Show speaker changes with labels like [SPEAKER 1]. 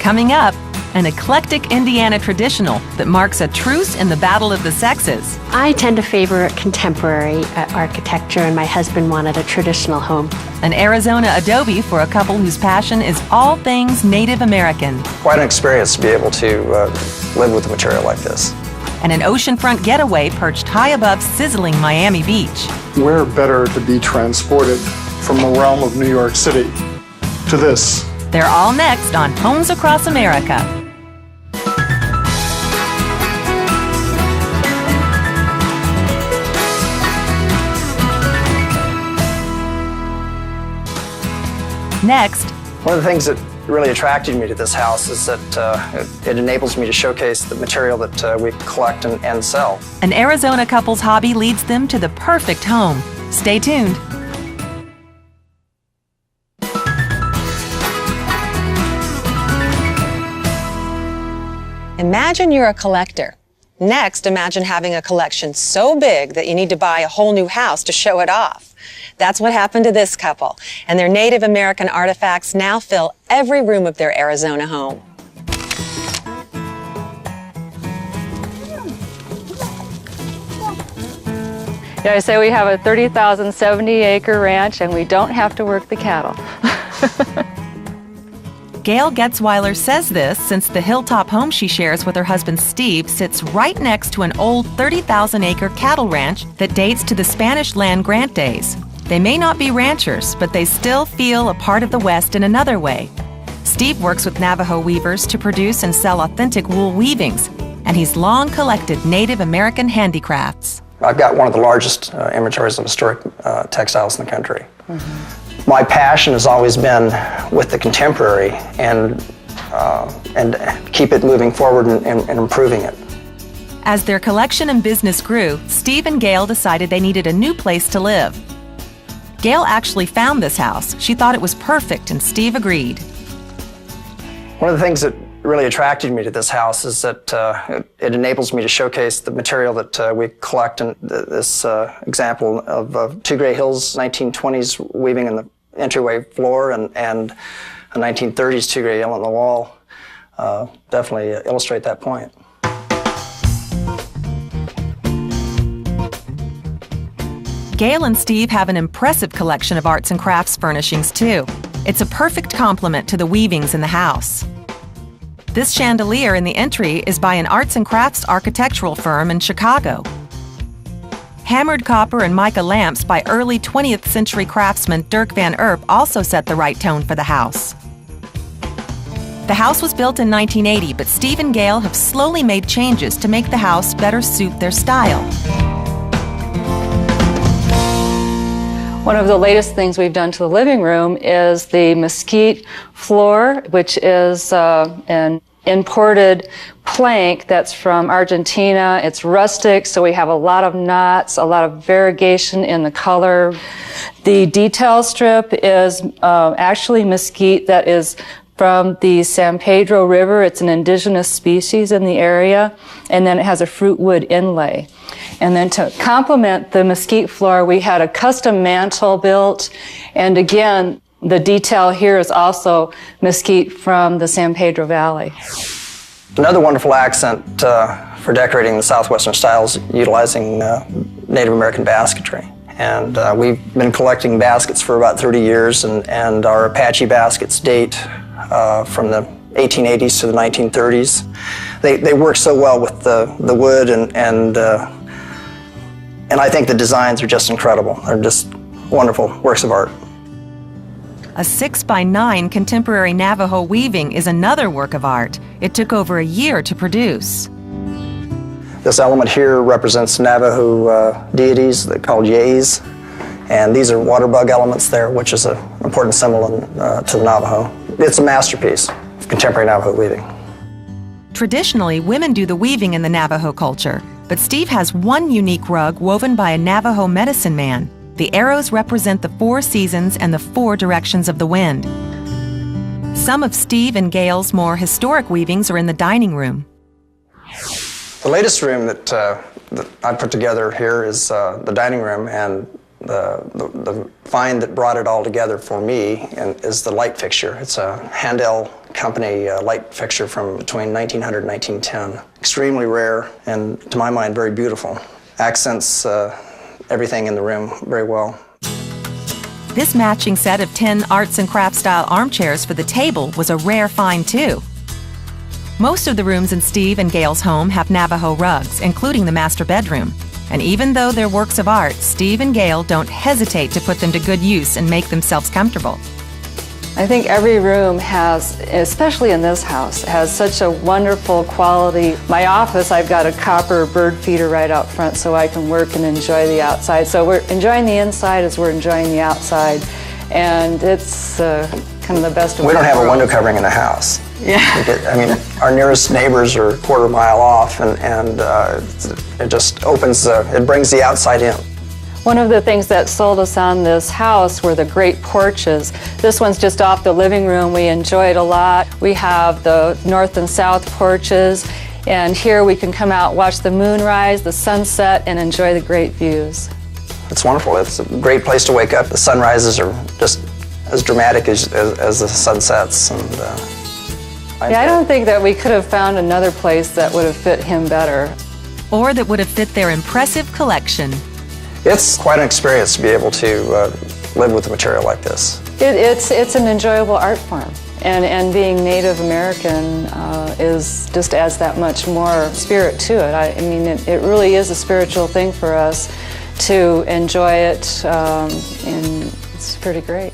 [SPEAKER 1] Coming up, an eclectic Indiana traditional that marks a truce in the battle of the sexes.
[SPEAKER 2] I tend to favor contemporary architecture, and my husband wanted a traditional home.
[SPEAKER 1] An Arizona adobe for a couple whose passion is all things Native American.
[SPEAKER 3] Quite an experience to be able to live with a material like this.
[SPEAKER 1] And an oceanfront getaway perched high above sizzling Miami Beach.
[SPEAKER 4] Where better to be transported from the realm of New York City to this?
[SPEAKER 1] They're all next on Homes Across America. Next,
[SPEAKER 3] one of the things that really attracted me to this house is that it enables me to showcase the material that we collect and sell.
[SPEAKER 1] An Arizona couple's hobby leads them to the perfect home. Stay tuned.
[SPEAKER 5] Imagine you're a collector. Next, imagine having a collection so big that you need to buy a whole new house to show it off. That's what happened to this couple, and their Native American artifacts now fill every room of their Arizona home.
[SPEAKER 6] Yeah, I say we have a 30,000 70-acre ranch, and we don't have to work the cattle.
[SPEAKER 1] Gail Getzwiller says this since the hilltop home she shares with her husband Steve sits right next to an old 30,000-acre cattle ranch that dates to the Spanish land grant days. They may not be ranchers, but they still feel a part of the West in another way. Steve works with Navajo weavers to produce and sell authentic wool weavings, and he's long collected Native American handicrafts.
[SPEAKER 3] I've got one of the largest inventories of historic textiles in the country. My passion has always been with the contemporary and keep it moving forward and improving it.
[SPEAKER 1] As their collection and business grew, Steve and Gail decided they needed a new place to live. Gail actually found this house. She thought it was perfect, and Steve agreed.
[SPEAKER 3] One of the things that really attracted me to this house is that it enables me to showcase the material that we collect. And this example of Two Gray Hills 1920s weaving in the entryway floor and a 1930s Two Gray Hill on the wall definitely illustrate that point.
[SPEAKER 1] Gail and Steve have an impressive collection of arts and crafts furnishings, too. It's a perfect complement to the weavings in the house. This chandelier in the entry is by an arts and crafts architectural firm in Chicago. Hammered copper and mica lamps by early 20th century craftsman Dirk van Erp also set the right tone for the house. The house was built in 1980, but Steve and Gail have slowly made changes to make the house better suit their style.
[SPEAKER 6] One of the latest things we've done to the living room is the mesquite floor, which is an imported plank that's from Argentina. It's rustic, so we have a lot of knots, a lot of variegation in the color. The detail strip is actually mesquite that is from the San Pedro River. It's an indigenous species in the area, and then it has a fruit wood inlay. And then to complement the mesquite floor, we had a custom mantle built, and again, the detail here is also mesquite from the San Pedro Valley.
[SPEAKER 3] Another wonderful accent for decorating the southwestern styles utilizing Native American basketry. And we've been collecting baskets for about 30 years, and our Apache baskets date from the 1880s to the 1930s. They work so well with the wood, and I think the designs are just incredible. They're just wonderful works of art.
[SPEAKER 1] A 6x9 contemporary Navajo weaving is another work of art. It took over a year to produce.
[SPEAKER 3] This element here represents Navajo deities they're called Yays, and these are water bug elements there, which is an important symbol to the Navajo. It's a masterpiece of contemporary Navajo weaving.
[SPEAKER 1] Traditionally, women do the weaving in the Navajo culture, but Steve has one unique rug woven by a Navajo medicine man. The arrows represent the 4 seasons and the 4 directions of the wind. Some of Steve and Gail's more historic weavings are in the dining room.
[SPEAKER 3] The latest room that I put together here is the dining room, and the find that brought it all together for me is the light fixture. It's a Handel company light fixture from between 1900 and 1910. Extremely rare and, to my mind, very beautiful. Accents everything in the room very well.
[SPEAKER 1] This matching set of 10 arts and crafts style armchairs for the table was a rare find too. Most of the rooms in Steve and Gail's home have Navajo rugs, including the master bedroom. And even though they're works of art, Steve and Gail don't hesitate to put them to good use and make themselves comfortable.
[SPEAKER 6] I think every room has, especially in this house, has such a wonderful quality. My office, I've got a copper bird feeder right out front so I can work and enjoy the outside. So we're enjoying the inside as we're enjoying the outside. And it's kind of the best of both worlds.
[SPEAKER 3] We don't have a window covering in the house.
[SPEAKER 6] Yeah.
[SPEAKER 3] I mean, our nearest neighbors are a quarter mile off, and it just opens, it brings the outside in.
[SPEAKER 6] One of the things that sold us on this house were the great porches. This one's just off the living room. We enjoy it a lot. We have the north and south porches, and here we can come out, watch the moonrise, the sunset, and enjoy the great views.
[SPEAKER 3] It's wonderful. It's a great place to wake up. The sunrises are just as dramatic as the sunsets. And,
[SPEAKER 6] I don't think that we could have found another place that would have fit him better.
[SPEAKER 1] Or that would have fit their impressive collection.
[SPEAKER 3] It's quite an experience to be able to live with a material like this.
[SPEAKER 6] It's an enjoyable art form, and being Native American just adds that much more spirit to it. I mean, it really is a spiritual thing for us to enjoy it, and it's pretty great.